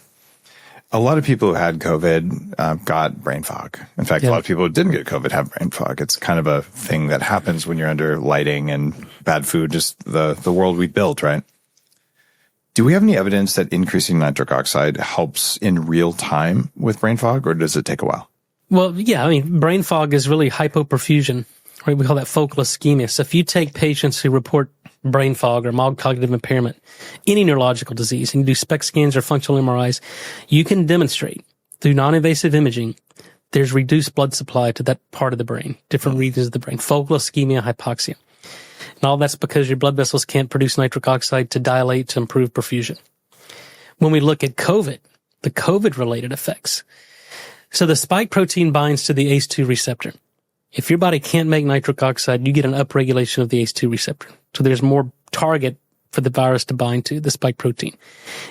A lot of people who had COVID got brain fog. In fact, a lot of people who didn't get COVID have brain fog. It's kind of a thing that happens when you're under lighting and bad food, just the world we built, right? Do we have any evidence that increasing nitric oxide helps in real time with brain fog, or does it take a while? Well, yeah, brain fog is really hypoperfusion, right? We call that focal ischemia. So if you take patients who report brain fog or mild cognitive impairment, any neurological disease, and you do SPECT scans or functional MRIs, you can demonstrate through non-invasive imaging there's reduced blood supply to that part of the brain, different regions of the brain, focal ischemia, hypoxia. And all that's because your blood vessels can't produce nitric oxide to dilate to improve perfusion. When we look at COVID, the COVID-related effects, So the spike protein binds to the ACE2 receptor. If your body can't make nitric oxide, you get an upregulation of the ACE2 receptor. So there's more target for the virus to bind to, the spike protein.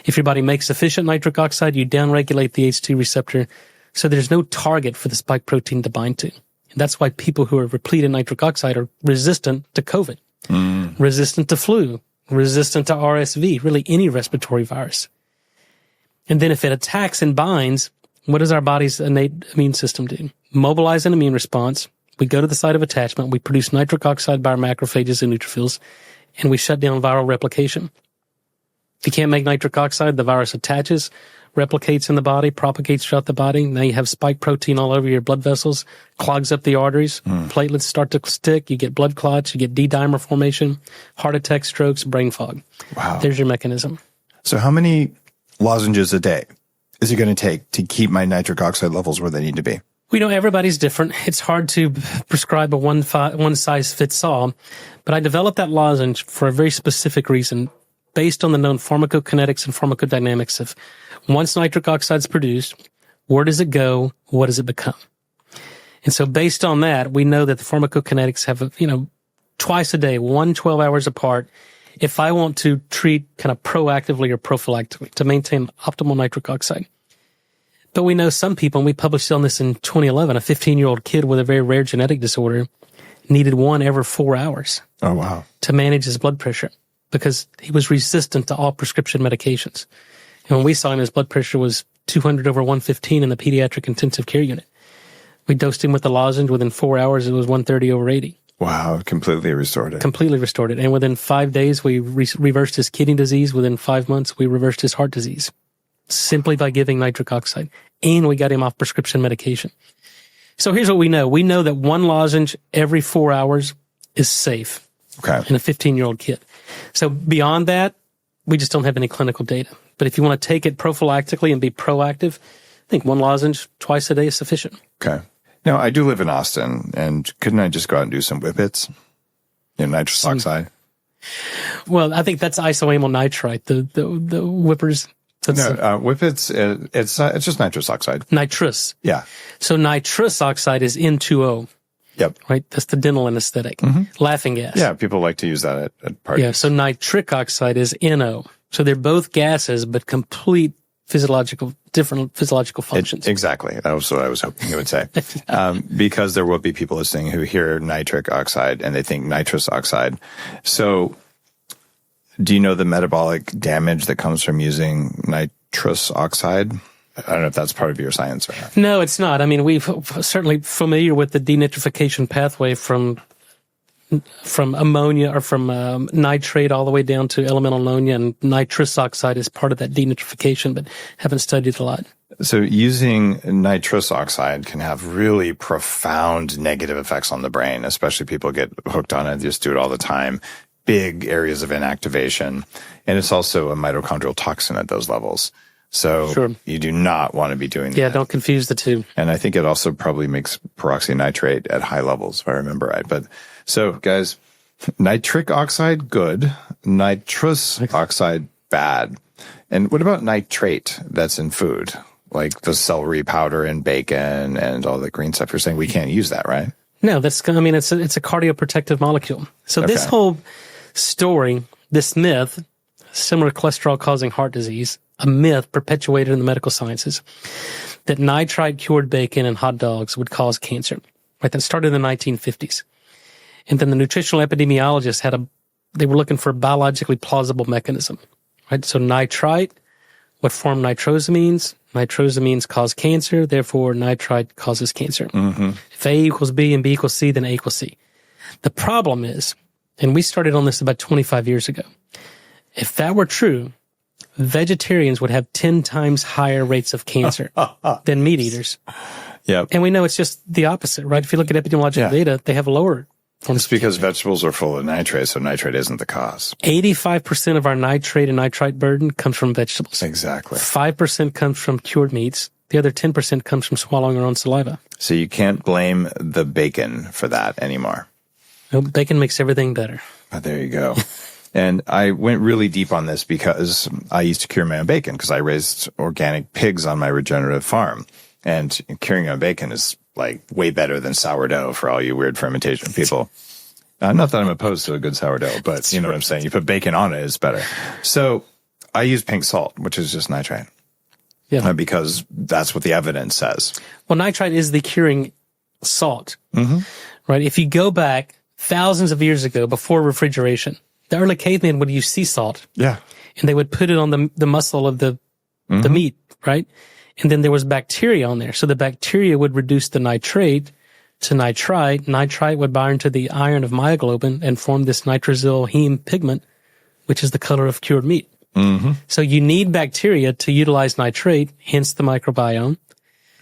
If your body makes sufficient nitric oxide, you downregulate the ACE2 receptor. So there's no target for the spike protein to bind to. And that's why people who are repleted in nitric oxide are resistant to COVID, resistant to flu, resistant to RSV, really any respiratory virus. And then if it attacks and binds, what does our body's innate immune system do? Mobilize an immune response. We go to the site of attachment. We produce nitric oxide by our macrophages and neutrophils, and we shut down viral replication. If you can't make nitric oxide, the virus attaches, replicates in the body, propagates throughout the body. Now you have spike protein all over your blood vessels, clogs up the arteries, platelets start to stick, you get blood clots, you get D-dimer formation, heart attack, strokes, brain fog. Wow. There's your mechanism. So how many lozenges a day is it going to take to keep my nitric oxide levels where they need to be? We know everybody's different. It's hard to prescribe a one size fits all, but I developed that lozenge for a very specific reason based on the known pharmacokinetics and pharmacodynamics of once nitric oxide is produced, where does it go? What does it become? And so based on that, we know that the pharmacokinetics have, twice a day, 12 hours apart. If I want to treat kind of proactively or prophylactically to maintain optimal nitric oxide. But we know some people, and we published on this in 2011, a 15-year-old kid with a very rare genetic disorder needed one every 4 hours. Oh, wow. To manage his blood pressure because he was resistant to all prescription medications. And when we saw him, his blood pressure was 200 over 115 in the pediatric intensive care unit. We dosed him with the lozenge. Within 4 hours, it was 130 over 80. Wow, completely restored it. Completely restored it. And within 5 days, we reversed his kidney disease. Within 5 months, we reversed his heart disease simply by giving nitric oxide. And we got him off prescription medication. So here's what we know. We know that one lozenge every 4 hours is safe in a 15-year-old kid. So beyond that, we just don't have any clinical data. But if you want to take it prophylactically and be proactive, I think one lozenge twice a day is sufficient. Okay. Now, I do live in Austin, and couldn't I just go out and do some whippets? Nitrous oxide? Well, I think that's isoamyl nitrite, the whippers. Whippets, it's just nitrous oxide. Nitrous. Yeah. So nitrous oxide is N2O. Yep. Right? That's the dental anesthetic. Laughing gas. Yeah, people like to use that at parties. Yeah, so nitric oxide is NO. So they're both gases, but complete different physiological functions. Exactly. That was what I was hoping you would say. Because there will be people listening who hear nitric oxide and they think nitrous oxide. So do you know the metabolic damage that comes from using nitrous oxide? I don't know if that's part of your science or not. No, it's not. I mean, we're certainly familiar with the denitrification pathway from ammonia or from nitrate all the way down to elemental ammonia, and nitrous oxide is part of that denitrification, but haven't studied a lot. So using nitrous oxide can have really profound negative effects on the brain, especially people get hooked on it, just do it all the time. Big areas of inactivation. And it's also a mitochondrial toxin at those levels. So you do not want to be doing that. Yeah, don't confuse the two. And I think it also probably makes peroxynitrate at high levels, if I remember right. But so guys, nitric oxide, good. Nitrous oxide, bad. And what about nitrate that's in food? Like the celery powder and bacon and all the green stuff. You're saying we can't use that, right? No, it's a cardioprotective molecule. So this whole story, this myth, similar to cholesterol causing heart disease, a myth perpetuated in the medical sciences that nitrite-cured bacon and hot dogs would cause cancer. Right? That started in the 1950s. And then the nutritional epidemiologists they were looking for a biologically plausible mechanism. Right? So nitrite would form nitrosamines. Nitrosamines cause cancer. Therefore, nitrite causes cancer. If A equals B and B equals C, then A equals C. The problem is, and we started on this about 25 years ago, if that were true, vegetarians would have 10 times higher rates of cancer than meat eaters. Yep. And we know it's just the opposite, right? If you look at epidemiological data, they have lower forms. It's because vegetables are full of nitrate, so nitrate isn't the cause. 85% of our nitrate and nitrite burden comes from vegetables. Exactly. 5% comes from cured meats. The other 10% comes from swallowing our own saliva. So you can't blame the bacon for that anymore. No, bacon makes everything better. Oh, there you go. And I went really deep on this because I used to cure my own bacon because I raised organic pigs on my regenerative farm. And curing on bacon is like way better than sourdough for all you weird fermentation people. Not that I'm opposed to a good sourdough, but you know what I'm saying? You put bacon on it, it's better. So I use pink salt, which is just nitrite. Yeah. Because that's what the evidence says. Well, nitrite is the curing salt, right? If you go back thousands of years ago, before refrigeration, the early cavemen would use sea salt. Yeah. And they would put it on the muscle of the meat, right? And then there was bacteria on there. So the bacteria would reduce the nitrate to nitrite. Nitrite would bind to the iron of myoglobin and form this nitrosyl heme pigment, which is the color of cured meat. So you need bacteria to utilize nitrate, hence the microbiome.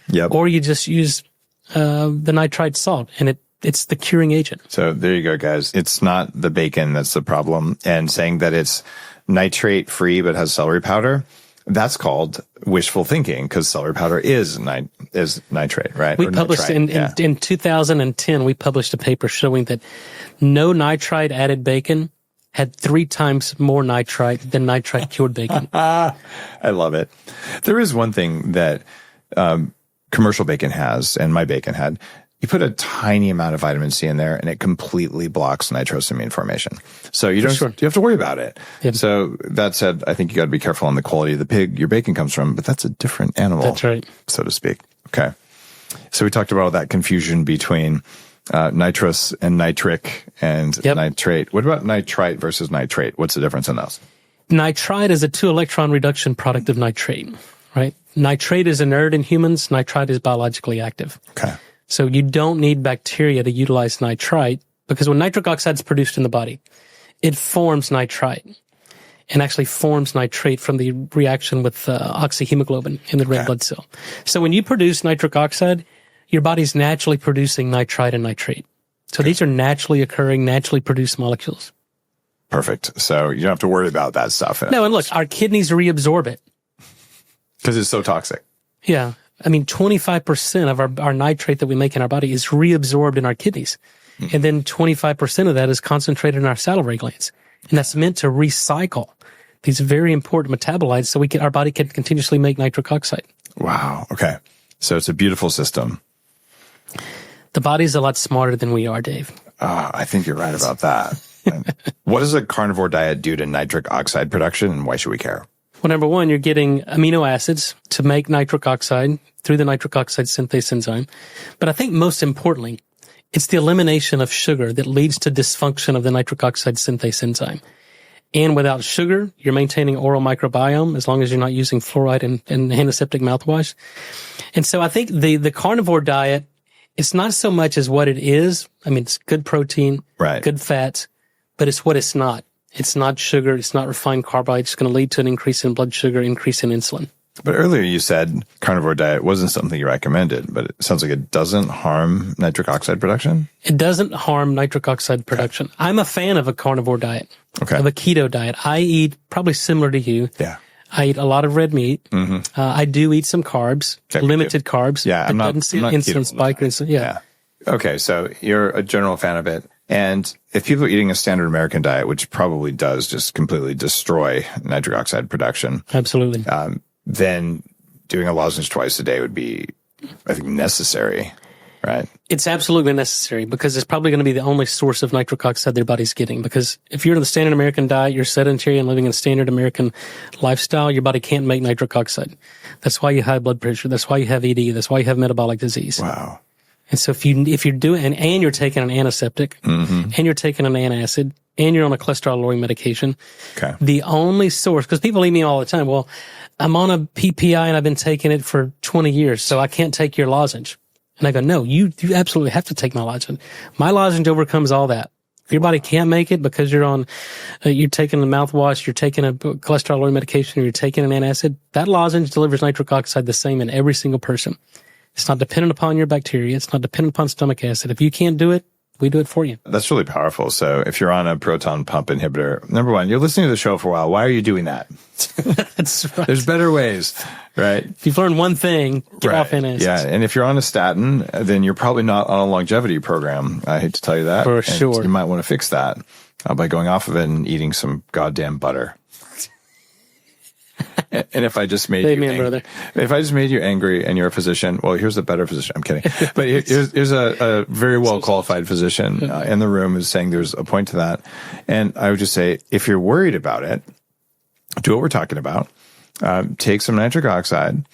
Yep. Or you just use the nitrite salt, and it's the curing agent. So there you go, guys. It's not the bacon that's the problem. And saying that it's nitrate free but has celery powder, that's called wishful thinking, because celery powder is nitrate, right? We published in 2010, we published a paper showing that no nitrite added bacon had 3 times more nitrite than nitrite cured bacon. I love it. There is one thing that commercial bacon has, and my bacon had. You put a tiny amount of vitamin C in there, and it completely blocks nitrosamine formation. So you don't you have to worry about it. Yep. So that said, I think you got to be careful on the quality of the pig your bacon comes from, but that's a different animal. That's right, so to speak. Okay. So we talked about all that confusion between nitrous and nitric and nitrate. What about nitrite versus nitrate? What's the difference in those? Nitrite is a 2-electron reduction product of nitrate, right? Nitrate is inert in humans. Nitrite is biologically active. Okay. So you don't need bacteria to utilize nitrite, because when nitric oxide is produced in the body, it forms nitrite and actually forms nitrate from the reaction with oxyhemoglobin in the red blood cell. So when you produce nitric oxide, your body's naturally producing nitrite and nitrate. So these are naturally occurring, naturally produced molecules. Perfect. So you don't have to worry about that stuff. No, and look, our kidneys reabsorb it. Because it's so toxic. Yeah. I mean, 25% of our nitrate that we make in our body is reabsorbed in our kidneys. And then 25% of that is concentrated in our salivary glands. And that's meant to recycle these very important metabolites so our body can continuously make nitric oxide. Wow. Okay. So it's a beautiful system. The body's a lot smarter than we are, Dave. I think you're right about that. What does a carnivore diet do to nitric oxide production, and why should we care? Well, number one, you're getting amino acids to make nitric oxide through the nitric oxide synthase enzyme. But I think most importantly, it's the elimination of sugar that leads to dysfunction of the nitric oxide synthase enzyme. And without sugar, you're maintaining oral microbiome as long as you're not using fluoride and antiseptic mouthwash. And so I think the carnivore diet, it's not so much as what it is. I mean, it's good protein, good fats, but it's what it's not. It's not sugar. It's not refined carbohydrates. It's going to lead to an increase in blood sugar, increase in insulin. But earlier you said carnivore diet wasn't something you recommended, but it sounds like it doesn't harm nitric oxide production? It doesn't harm nitric oxide production. Okay. I'm a fan of a carnivore diet, of a keto diet. I eat probably similar to you. Yeah. I eat a lot of red meat. I do eat some carbs, limited carbs. Yeah, I'm not insulin spike or insulin. Yeah. Okay, so you're a general fan of it. And if people are eating a standard American diet, which probably does just completely destroy nitric oxide production. Absolutely. Then doing a lozenge twice a day would be, I think, necessary, right? It's absolutely necessary, because it's probably going to be the only source of nitric oxide their body's getting. Because if you're in the standard American diet, you're sedentary and living in a standard American lifestyle, your body can't make nitric oxide. That's why you have high blood pressure. That's why you have ED. That's why you have metabolic disease. Wow. And so if you're doing, and you're taking an antiseptic, and you're taking an antacid, and you're on a cholesterol lowering medication, the only source, because people leave me all the time, well, I'm on a PPI and I've been taking it for 20 years, so I can't take your lozenge. And I go, no, you absolutely have to take my lozenge. My lozenge overcomes all that. If your body can't make it because you're on, you're taking a mouthwash, you're taking a cholesterol lowering medication, or you're taking an antacid, that lozenge delivers nitric oxide the same in every single person. It's not dependent upon your bacteria. It's not dependent upon stomach acid. If you can't do it, we do it for you. That's really powerful. So if you're on a proton pump inhibitor, number one, you're listening to the show for a while. Why are you doing that? That's right. There's better ways, right? If you've learned one thing, get off antacids. Yeah, and if you're on a statin, then you're probably not on a longevity program. I hate to tell you that. For sure. You might want to fix that by going off of it and eating some goddamn butter. And if I just made if I just made you angry and you're a physician, well, here's a better physician. I'm kidding. But here's a very well qualified physician in the room who's saying there's a point to that. And I would just say, if you're worried about it, do what we're talking about. Take some nitric oxide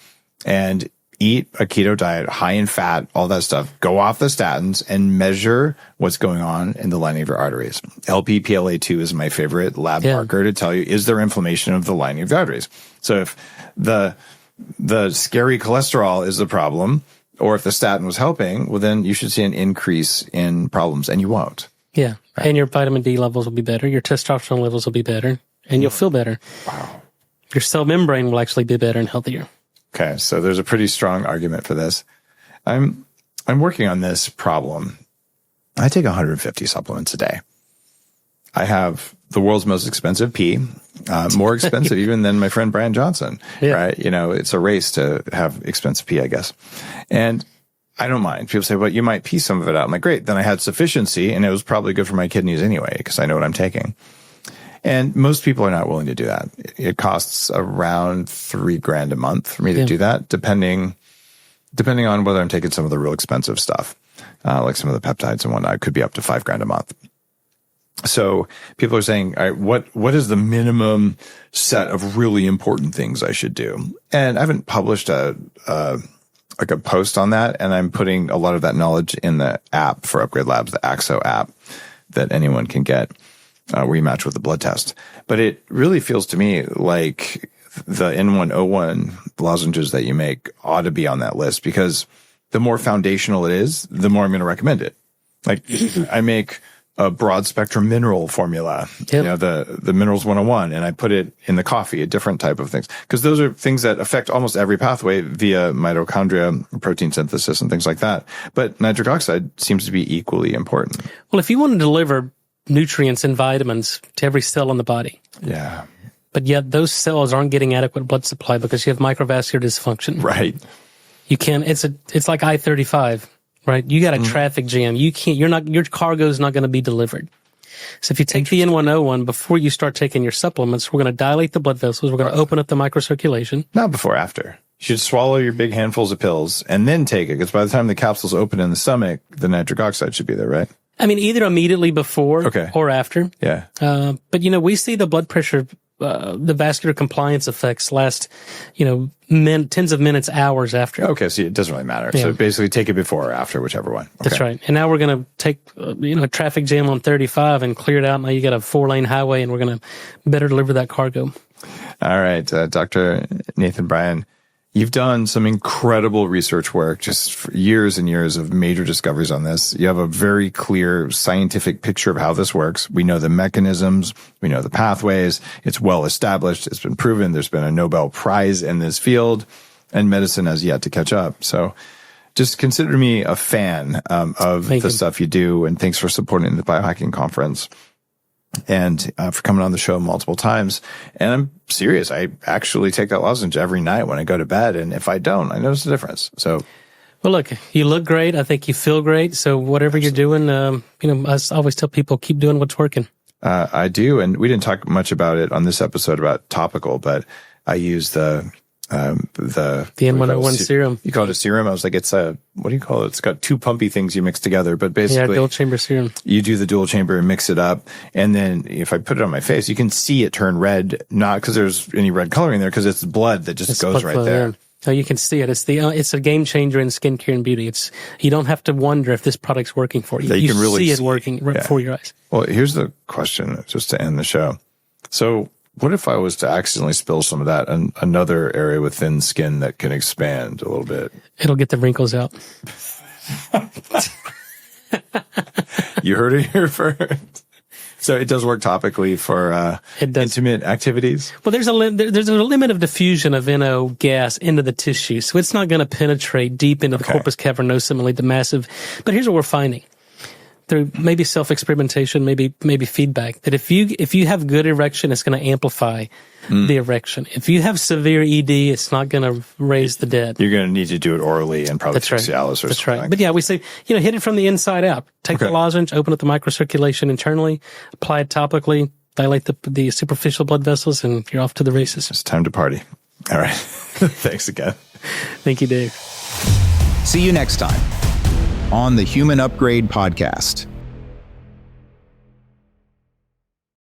and eat a keto diet, high in fat, all that stuff. Go off the statins and measure what's going on in the lining of your arteries. LPPLA2 is my favorite lab marker to tell you, is there inflammation of the lining of the arteries? So if the scary cholesterol is the problem, or if the statin was helping, well, then you should see an increase in problems, and you won't. Yeah. Right. And your vitamin D levels will be better. Your testosterone levels will be better, and you'll feel better. Wow. Your cell membrane will actually be better and healthier. Okay, so there's a pretty strong argument for this. I'm working on this problem. I take 150 supplements a day. I have the world's most expensive pee, more expensive even than my friend Bryan Johnson, right? You know, it's a race to have expensive pee, I guess. And I don't mind. People say, well, you might pee some of it out. I'm like, great. Then I had sufficiency, and it was probably good for my kidneys anyway, because I know what I'm taking. And most people are not willing to do that. It costs around $3,000 a month for me to do that, depending on whether I'm taking some of the real expensive stuff, like some of the peptides and whatnot. It could be up to $5,000 a month. So people are saying, all right, what is the minimum set of really important things I should do? And I haven't published a post on that, and I'm putting a lot of that knowledge in the app for Upgrade Labs, the AXO app that anyone can get. Where you match with the blood test. But it really feels to me like the N101 lozenges that you make ought to be on that list, because the more foundational it is, the more I'm going to recommend it. Like I make a broad spectrum mineral formula, you know, the Minerals 101, and I put it in the coffee, a different type of things, because those are things that affect almost every pathway via mitochondria, protein synthesis, and things like that. But nitric oxide seems to be equally important. Well, if you want to deliver nutrients and vitamins to every cell in the body. Yeah. But yet those cells aren't getting adequate blood supply because you have microvascular dysfunction. Right. You can't, it's like I-35, right? You got a traffic jam. Your cargo's not going to be delivered. So if you take the N101 before you start taking your supplements, we're going to dilate the blood vessels. We're going to open up the microcirculation. Not before, after. You should swallow your big handfuls of pills and then take it, because by the time the capsule's open in the stomach, the nitric oxide should be there, right? I mean, either immediately before or after. Yeah. But, you know, we see the blood pressure, the vascular compliance effects last, you know, tens of minutes, hours after. Okay, so it doesn't really matter. Yeah. So basically take it before or after, whichever one. Okay. That's right. And now we're going to take, you know, a traffic jam on 35 and clear it out. Now you got a 4-lane highway, and we're going to better deliver that cargo. All right, Dr. Nathan Bryan. You've done some incredible research work, just for years and years of major discoveries on this. You have a very clear scientific picture of how this works. We know the mechanisms. We know the pathways. It's well established. It's been proven. There's been a Nobel Prize in this field, and medicine has yet to catch up. So just consider me a fan of the stuff you do, and thanks for supporting the Biohacking Conference. And for coming on the show multiple times. And I'm serious. I actually take that lozenge every night when I go to bed. And if I don't, I notice a difference. So, well, look, you look great. I think you feel great. So whatever you're doing, you know, I always tell people, keep doing what's working. I do. And we didn't talk much about it on this episode about topical, but I use the N101 serum. You call it a serum? I was like, it's what do you call it? It's got two pumpy things you mix together, but basically, dual chamber serum. You do the dual chamber and mix it up. And then if I put it on my face, you can see it turn red, not because there's any red coloring there, because it's blood that just goes right there. No, you can see it. It's a game changer in skincare and beauty. You don't have to wonder if this product's working for you. You can really see it working right before your eyes. Well, here's the question, just to end the show. So, what if I was to accidentally spill some of that in another area with thin skin that can expand a little bit? It'll get the wrinkles out. You heard it here first. So it does work topically for intimate activities? Well, there's a limit of diffusion of NO gas into the tissue, so it's not going to penetrate deep into the corpus cavernosum and lead to massive. But here's what we're finding. Through maybe self-experimentation, maybe feedback, that if you have good erection, it's going to amplify the erection. If you have severe ED, it's not going to raise the dead. You're going to need to do it orally and probably Cialis or something. That's right. But yeah, we say, you know, hit it from the inside out. Take the lozenge, open up the microcirculation internally, apply it topically, dilate the superficial blood vessels, and you're off to the races. It's time to party. All right. Thanks again. Thank you, Dave. See you next time on the Human Upgrade Podcast.